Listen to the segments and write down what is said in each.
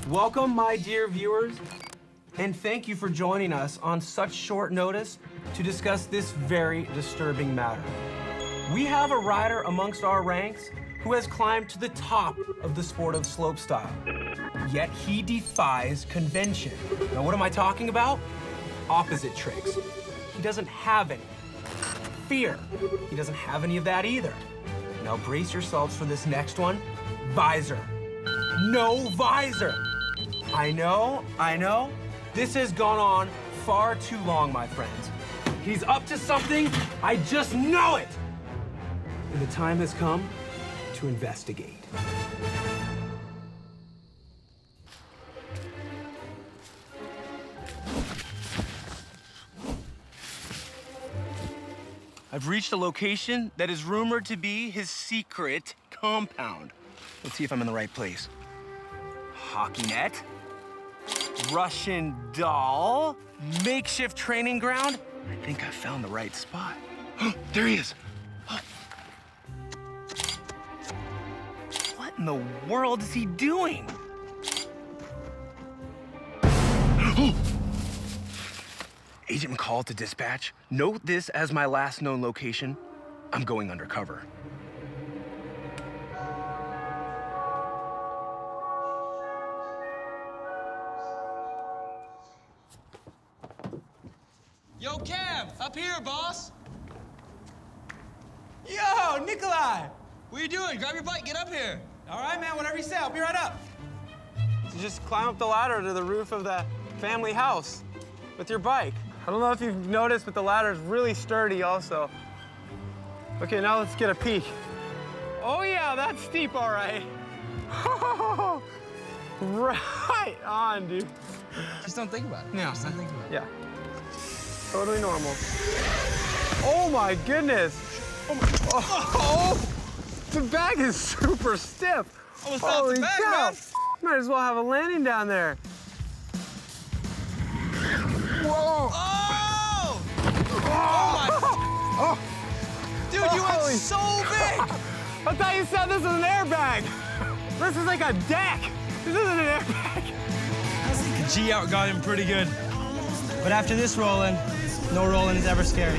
Welcome, my dear viewers, and thank you for joining us on such short notice to discuss this very disturbing matter. We have a rider amongst our ranks who has climbed to the top of the sport of slopestyle, yet he defies convention. Now, what am I talking about? Opposite tricks. He doesn't have any. Fear. He doesn't have any of that either. Now brace yourselves for this next one. Visor. No visor. I know. This has gone on far too long, my friends. He's up to something. I just know it. And the time has come to investigate. I've reached a location that is rumored to be his secret compound. Let's see if I'm in the right place. Hockey net, Russian doll, makeshift training ground. I think I found the right spot. There he is. What in the world is he doing? Agent McCaul to dispatch. Note this as my last known location. I'm going undercover. Yo, Cam, up here, boss. Yo, Nikolai! What are you doing? Grab your bike, get up here. All right, man, whatever you say, I'll be right up. You just climb up the ladder to the roof of the family house with your bike. I don't know if you've noticed, but the ladder is really sturdy also. Okay, now let's get a peek. Oh yeah, that's steep, all right. Right on, dude. Just don't think about it. No. Just don't think about it. Yeah. Totally normal. Oh my goodness. Oh, the bag is super stiff. Almost fell off the bag, man. Might as well have a landing down there. Whoa. Oh! Oh my! Dude, you went Holy- so big! I thought you said this was an airbag. This is like a deck. This isn't an airbag. G out got him pretty good. But after this rolling, no rolling is ever scary.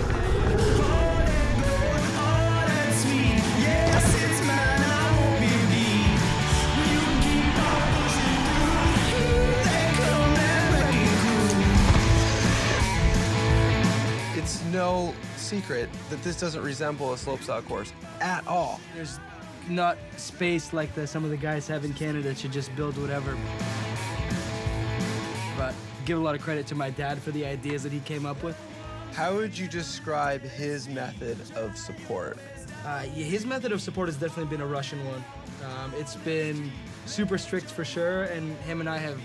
It's no secret that this doesn't resemble a slopestyle course at all. There's not space like some of the guys have in Canada to just build whatever. But give a lot of credit to my dad for the ideas that he came up with. How would you describe his method of support? His method of support has definitely been a Russian one. It's been super strict for sure, and him and I have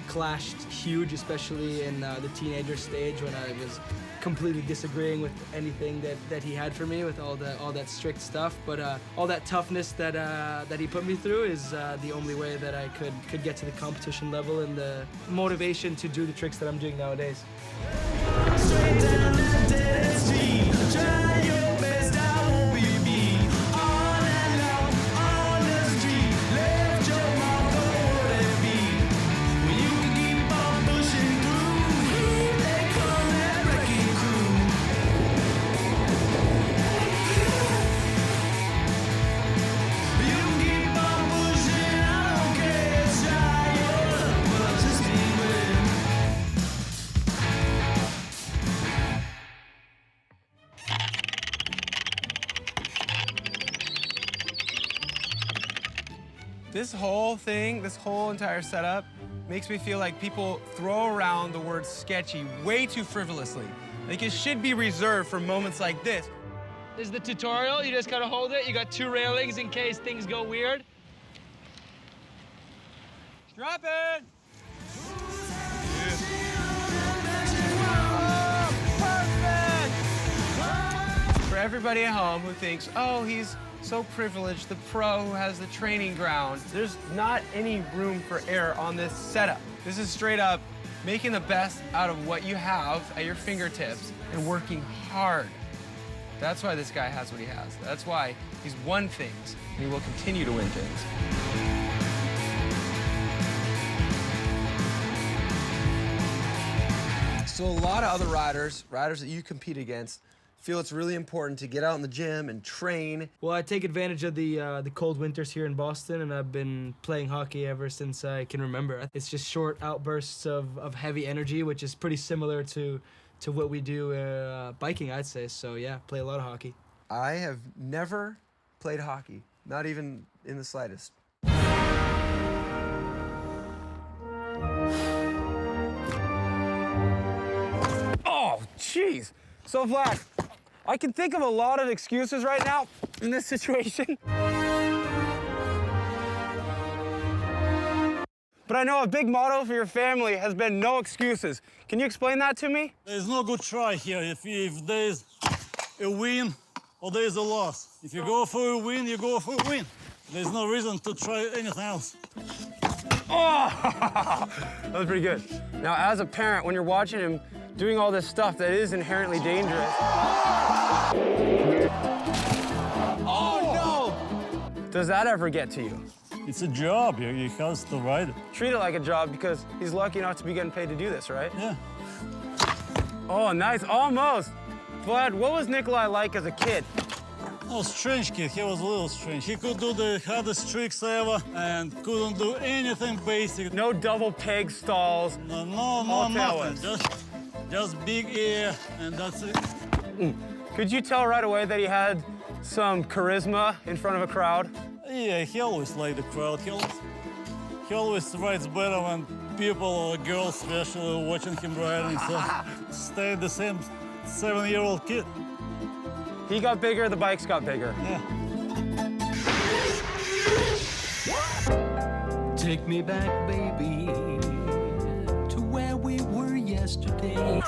clashed huge, especially in the teenager stage when I was completely disagreeing with anything that he had for me with all that strict stuff. But all that toughness that he put me through is the only way that I could get to the competition level and the motivation to do the tricks that I'm doing nowadays. Straight down that dead street, try your best, I won't be me. On and out, on the street, left your mark on what it be. Well, you can keep on pushing through, here they come, that wrecking crew. You can keep on pushing, I don't care, try your luck, but just beware. This whole thing, this whole entire setup, makes me feel like people throw around the word sketchy way too frivolously. Like it should be reserved for moments like this. This is the tutorial. You just gotta hold it. You got 2 railings in case things go weird. Drop it! Perfect! For everybody at home who thinks, oh, he's so privileged, the pro who has the training ground, there's not any room for error on this setup. This is straight up making the best out of what you have at your fingertips and working hard. That's why this guy has what he has. That's why he's won things and he will continue to win things. So a lot of other riders that you compete against, feel it's really important to get out in the gym and train. Well, I take advantage of the cold winters here in Boston, and I've been playing hockey ever since I can remember. It's just short outbursts of heavy energy, which is pretty similar to what we do biking, I'd say. So yeah, play a lot of hockey. I have never played hockey, not even in the slightest. Oh, jeez. So, Vlad, I can think of a lot of excuses right now in this situation. But I know a big motto for your family has been no excuses. Can you explain that to me? There's no good try here. If there's a win or there's a loss. If you go for a win, you go for a win. There's no reason to try anything else. Oh, that was pretty good. Now, as a parent, when you're watching him doing all this stuff that is inherently dangerous. Oh, no! Does that ever get to you? It's a job. You have to ride it. Treat it like a job because he's lucky enough to be getting paid to do this, right? Yeah. Oh, nice, almost. Vlad, what was Nicholi like as a kid? Oh, strange kid. He was a little strange. He could do the hardest tricks ever and couldn't do anything basic. No double peg stalls. No, all nothing. tailwinds. Just big air, and that's it. Could you tell right away that he had some charisma in front of a crowd? Yeah, he always liked the crowd. He always rides better when people or girls especially watching him riding. So stay the same 7-year-old kid. He got bigger, the bikes got bigger. Yeah. Take me back, baby, to where we were yesterday.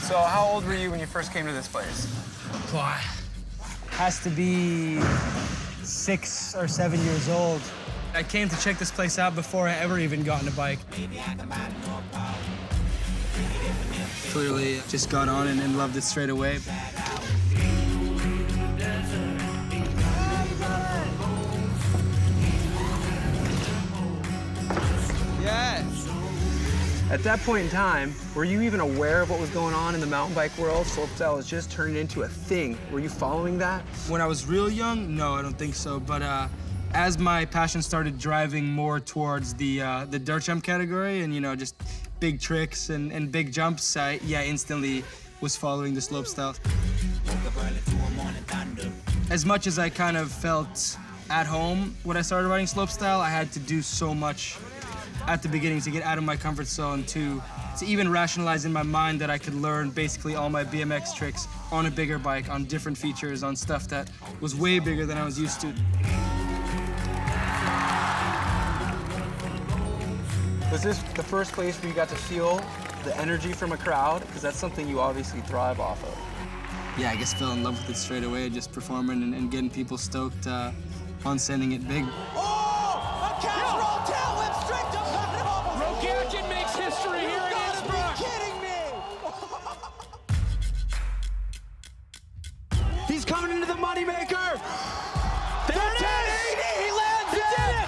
So how old were you when you first came to this place? Boy, has to be 6 or 7 years old. I came to check this place out before I ever even got on a bike. Clearly, just got on and loved it straight away. Yes. At that point in time, were you even aware of what was going on in the mountain bike world? Slopestyle was just turning into a thing. Were you following that? When I was real young, no, I don't think so. But as my passion started driving more towards the dirt jump category and, you know, just big tricks and big jumps, I instantly was following the slopestyle. As much as I kind of felt at home when I started riding slopestyle, I had to do so much at the beginning to get out of my comfort zone to even rationalize in my mind that I could learn basically all my BMX tricks on a bigger bike, on different features, on stuff that was way bigger than I was used to. Was this the first place where you got to feel the energy from a crowd? Because that's something you obviously thrive off of. Yeah, I guess fell in love with it straight away, just performing and getting people stoked on sending it big. Oh! A catch roll tailwhip straight to bottom! Rogatkin makes history here in Innsbruck. Are you kidding me? He's coming into the moneymaker! There it is! 1080! He lands it!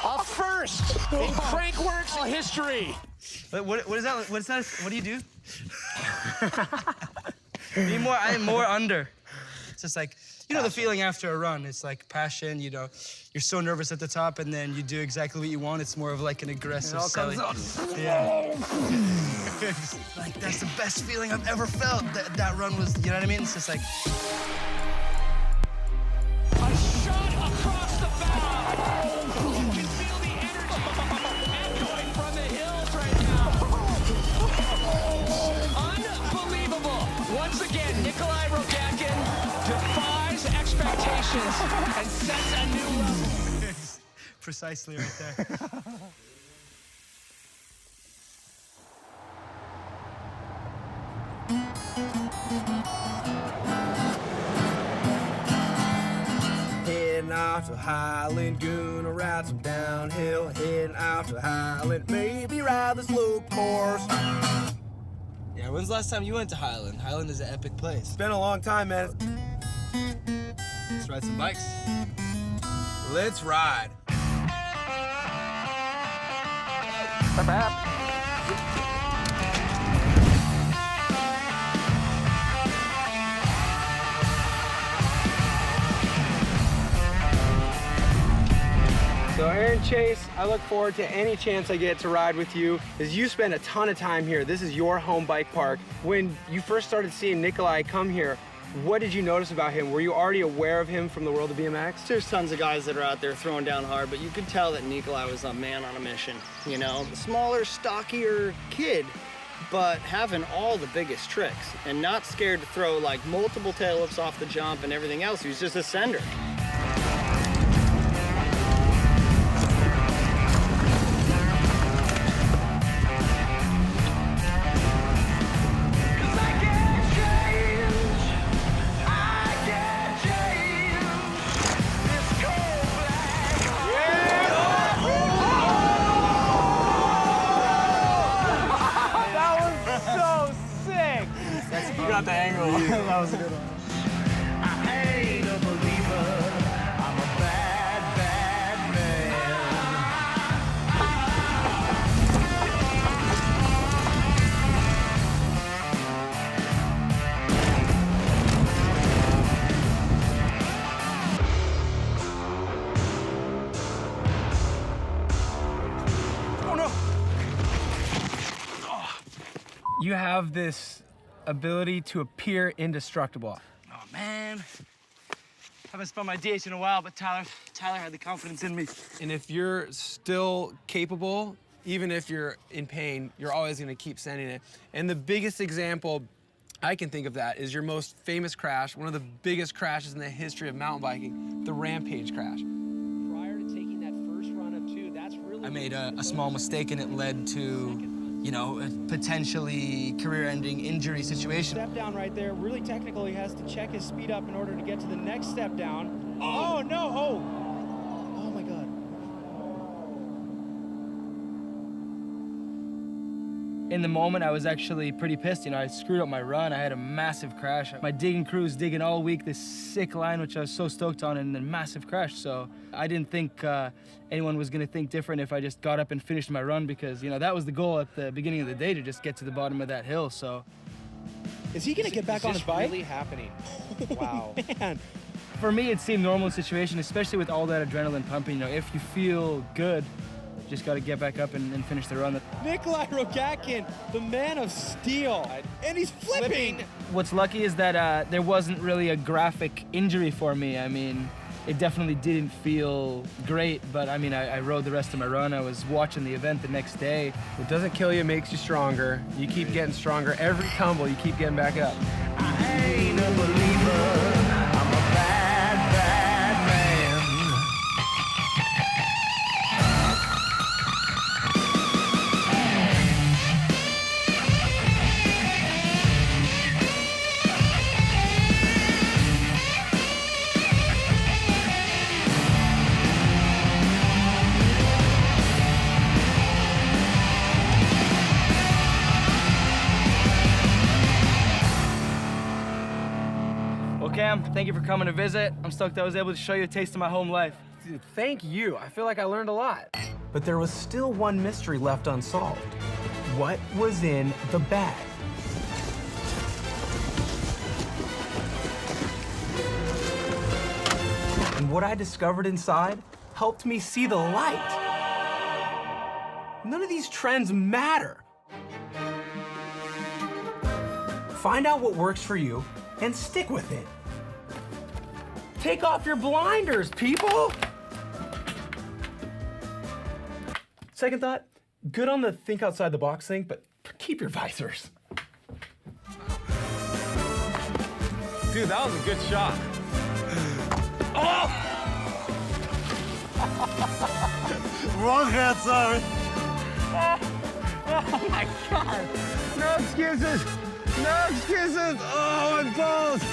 A first in Crankworks history. What is that? What do you do? I am more under. It's just like, you know, the feeling after a run. It's like passion, you know. You're so nervous at the top, and then you do exactly what you want. It's more of like an aggressive selling. Yeah. Like, that's the best feeling I've ever felt. That run was, you know what I mean? It's just like... A shot across the bow. You can feel the energy echoing from the hills right now. Unbelievable. Once again, Nicholi Rogatkin defies expectations and sets a new level. Precisely right there. Heading out to Highland, gonna ride some downhill. Heading out to Highland, maybe ride the slow course. Yeah, when's the last time you went to Highland? Highland is an epic place. It's been a long time, man. That's ride some bikes. Let's ride. So Aaron Chase, I look forward to any chance I get to ride with you, as you spend a ton of time here. This is your home bike park. When you first started seeing Nicholi come here, what did you notice about him? Were you already aware of him from the world of BMX? There's tons of guys that are out there throwing down hard, but you could tell that Nicholi was a man on a mission, you know? A smaller, stockier kid, but having all the biggest tricks and not scared to throw like multiple tail lifts off the jump and everything else. He was just a sender. You got the angle. That was a good one. I ain't a believer. I'm a bad, bad Oh no! You have this ability to appear indestructible. Oh man, haven't spun my DH in a while, but Tyler had the confidence in me. And if you're still capable, even if you're in pain, you're always gonna keep sending it. And the biggest example I can think of that is your most famous crash, one of the biggest crashes in the history of mountain biking, the Rampage crash. Prior to taking that first run of 2, that's really... I made a small mistake and it led to, you know, a potentially career-ending injury situation. Step down right there, really technical. He has to check his speed up in order to get to the next step down. Oh no, oh my God. In the moment, I was actually pretty pissed. You know, I screwed up my run. I had a massive crash. My digging crew was digging all week, this sick line, which I was so stoked on, and then massive crash. So I didn't think anyone was gonna think different if I just got up and finished my run, because, you know, that was the goal at the beginning of the day, to just get to the bottom of that hill, so. Is he gonna get back on his bike? Really happening? Wow. Man. For me, it seemed normal situation, especially with all that adrenaline pumping. You know, if you feel good, just got to get back up and finish the run. Nicholi Rogatkin, the man of steel, and he's flipping. What's lucky is that there wasn't really a graphic injury for me. I mean, it definitely didn't feel great, but I mean, I rode the rest of my run. I was watching the event the next day. What doesn't kill you makes you stronger. You keep getting stronger. Every tumble, you keep getting back up. I ain't a believer. I'm a bad, bad man. Well, Cam, thank you for coming to visit. I'm stoked I was able to show you a taste of my home life. Dude, thank you. I feel like I learned a lot. But there was still one mystery left unsolved. What was in the bag? And what I discovered inside helped me see the light. None of these trends matter. Find out what works for you and stick with it. Take off your blinders, people! Second thought, good on the think outside the box thing, but keep your visors. Dude, that was a good shot. Oh! Wrong hand, sorry. Oh my God! No excuses! No excuses! Oh, my balls!